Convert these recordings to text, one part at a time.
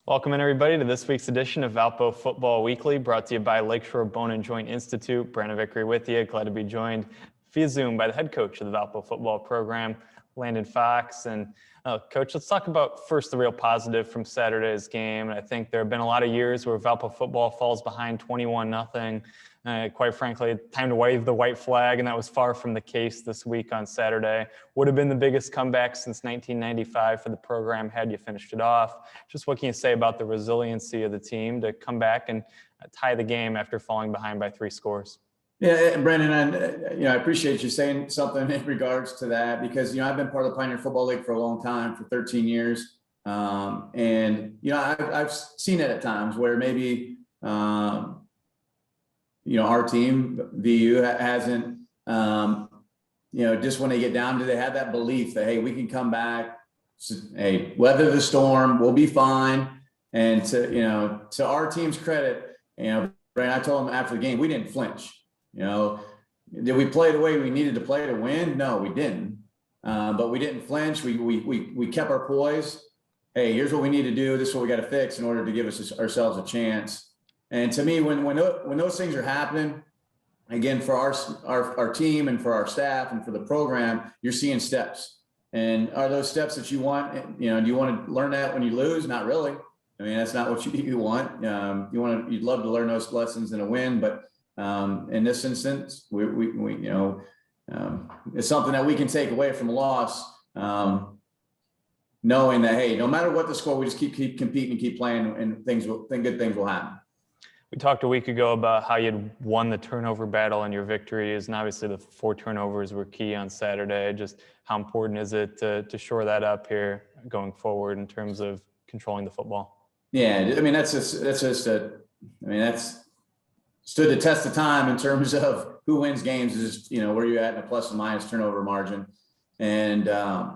Welcome in everybody to this week's edition of Valpo Football Weekly, brought to you by Lakeshore Bone and Joint Institute. Brandon Vickery with you. Glad to be joined via Zoom by the head coach of the Valpo football program, Landon Fox. And Coach, let's talk about first the real positive from Saturday's game. I think there have been a lot of years where Valpo football falls behind 21-0. Quite frankly, time to wave the white flag, and that was far from the case this week on Saturday. Would have been the biggest comeback since 1995 for the program had you finished it off. Just what can you say about the resiliency of the team to come back and tie the game after falling behind by 3 scores? Yeah, Brandon, I appreciate you saying something in regards to that because, I've been part of the Pioneer Football League for a long time, for 13 years. I've seen it at times where maybe, our team, VU, hasn't, just when they get down, do they have that belief that, hey, we can come back, hey, weather the storm, we'll be fine. And to our team's credit, Brandon, I told them after the game, we didn't flinch. Did we play the way we needed to play to win? No, we didn't. But we didn't flinch. We kept our poise. Hey, here's what we need to do. This is what we got to fix in order to give ourselves a chance. And to me, when those things are happening, again, for our team and for our staff and for the program, you're seeing steps. And are those steps that you want? Do you want to learn that when you lose? Not really. I mean, that's not what you want. You'd love to learn those lessons in a win, but in this instance, it's something that we can take away from a loss, knowing that, hey, no matter what the score, we just keep competing and keep playing, and good things will happen. We talked a week ago about how you'd won the turnover battle in your victories, and obviously the 4 turnovers were key on Saturday. Just how important is it to shore that up here going forward in terms of controlling the football? Yeah, I mean that's stood the test of time in terms of who wins games is, where you're at in a plus and minus turnover margin. And, we're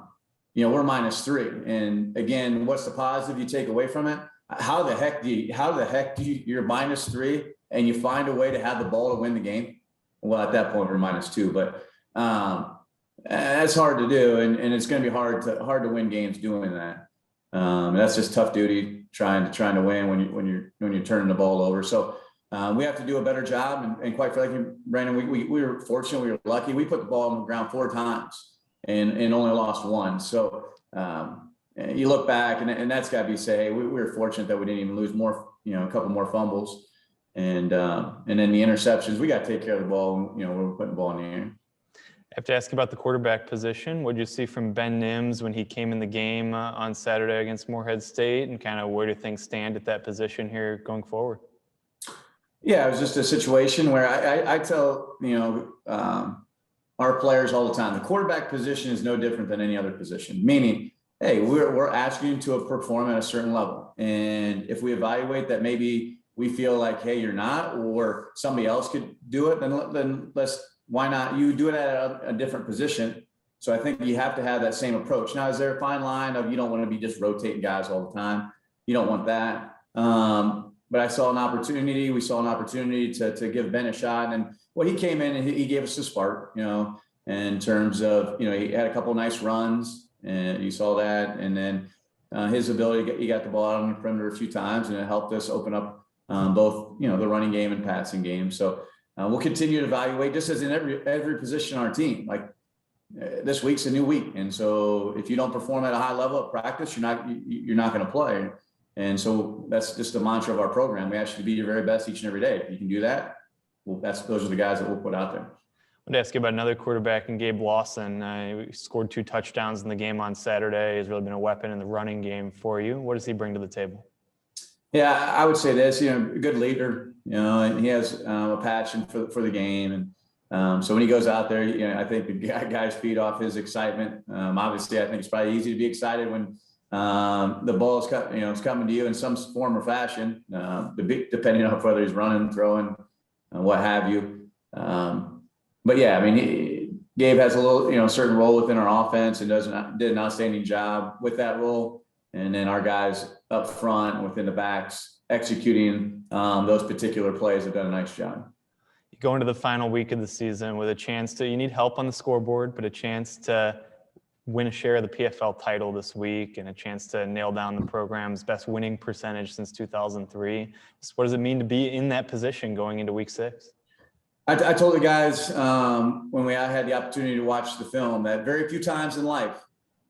-3. And again, what's the positive you take away from it? How the heck do you're -3 and you find a way to have the ball to win the game? Well, at that point we're -2, but that's hard to do. And it's going to be hard to win games doing that. That's just tough duty trying to win when you're turning the ball over. So, we have to do a better job, and quite frankly, Brandon, we were fortunate, we were lucky. We put the ball on the ground 4 times and only lost 1. So you look back, and that's got to be say, we were fortunate that we didn't even lose more, a couple more fumbles, and then the interceptions. We got to take care of the ball. We're putting the ball in the air. I have to ask about the quarterback position. What did you see from Ben Nims when he came in the game on Saturday against Morehead State, and kind of where do things stand at that position here going forward? Yeah, it was just a situation where I tell, our players all the time, the quarterback position is no different than any other position, meaning, hey, we're asking you to perform at a certain level. And if we evaluate that maybe we feel like, hey, you're not, or somebody else could do it, then why not you do it at a different position? So I think you have to have that same approach. Now, is there a fine line of you don't want to be just rotating guys all the time? You don't want that. But I saw an opportunity. We saw an opportunity to give Ben a shot, and he came in and he gave us a spark. In terms of he had a couple of nice runs, and you saw that, and then his ability. He got the ball out on the perimeter a few times, and it helped us open up both the running game and passing game. So we'll continue to evaluate, just as in every position on our team. Like this week's a new week, and so if you don't perform at a high level at practice, you're not going to play. And so that's just the mantra of our program. We ask you to be your very best each and every day. If you can do that, those are the guys that we'll put out there. I want to ask you about another quarterback in Gabe Lawson. He scored 2 touchdowns in the game on Saturday. He's really been a weapon in the running game for you. What does he bring to the table? Yeah, I would say this, a good leader, and he has a passion for the game. And so when he goes out there, I think the guys feed off his excitement. Obviously, I think it's probably easy to be excited when the ball is it's coming to you in some form or fashion, depending on whether he's running, throwing, what have you. But yeah, I mean, Gabe has a little, certain role within our offense and did an outstanding job with that role. And then our guys up front within the backs executing those particular plays have done a nice job. You go into the final week of the season with a chance you need help on the scoreboard, but a chance to win a share of the PFL title this week and a chance to nail down the program's best winning percentage since 2003. Just what does it mean to be in that position going into week 6? I told the guys when I had the opportunity to watch the film that very few times in life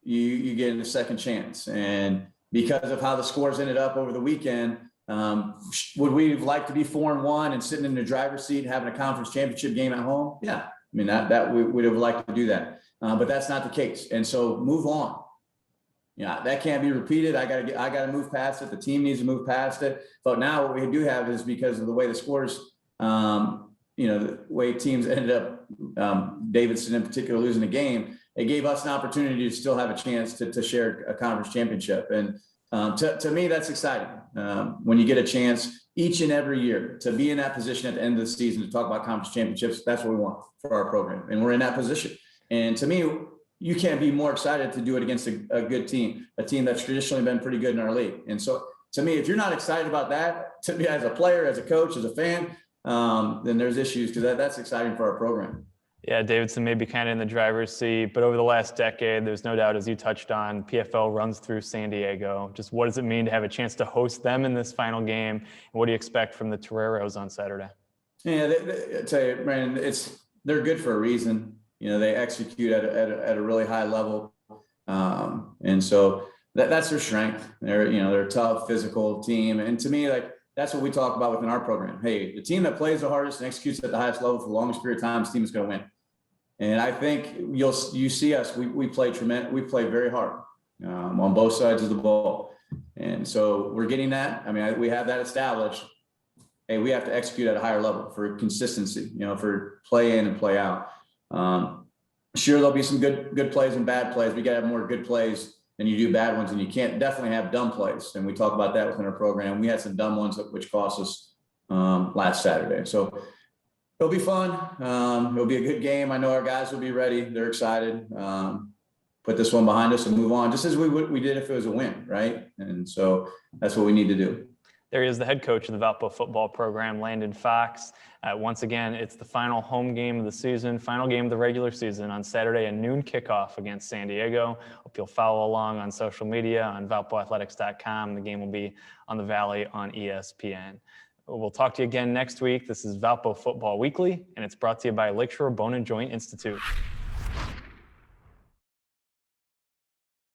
you get a second chance. And because of how the scores ended up over the weekend, would we have liked to be 4-1 and sitting in the driver's seat having a conference championship game at home? Yeah, I mean that we would have liked to do that, but that's not the case. And so move on. Yeah, that can't be repeated. I got to move past it. The team needs to move past it. But now what we do have is because of the way the scores, the way teams ended up, Davidson in particular losing the game, it gave us an opportunity to still have a chance to share a conference championship. And to me, that's exciting. When you get a chance each and every year to be in that position at the end of the season to talk about conference championships, that's what we want for our program. And we're in that position. And to me, you can't be more excited to do it against a good team, a team that's traditionally been pretty good in our league. And so to me, if you're not excited about that, to me as a player, as a coach, as a fan, then there's issues, because that's exciting for our program. Yeah, Davidson may be kind of in the driver's seat, but over the last decade, there's no doubt, as you touched on, PFL runs through San Diego. Just what does it mean to have a chance to host them in this final game? And what do you expect from the Toreros on Saturday? Yeah, I tell you, Brandon, they're good for a reason. They execute at a really high level, and so that's their strength. They're a tough, physical team, and to me, that's what we talk about within our program. Hey, the team that plays the hardest and executes at the highest level for the longest period of time, this team is going to win. And I think you see us. We play tremendous. We play very hard on both sides of the ball, and so we're getting that. I mean, we have that established. Hey, we have to execute at a higher level for consistency. For play in and play out. Sure, there'll be some good plays and bad plays. We got to have more good plays than you do bad ones, and you can't definitely have dumb plays. And we talk about that within our program. We had some dumb ones which cost us last Saturday. So it'll be fun. It'll be a good game. I know our guys will be ready. They're excited. Put this one behind us and move on, just as we did if it was a win, right? And so that's what we need to do. There he is, the head coach of the Valpo football program, Landon Fox. Once again, it's the final home game of the season, final game of the regular season on Saturday, a noon kickoff against San Diego. Hope you'll follow along on social media, on valpoathletics.com. The game will be on the Valley on ESPN. We'll talk to you again next week. This is Valpo Football Weekly, and it's brought to you by Lakeshore Bone and Joint Institute.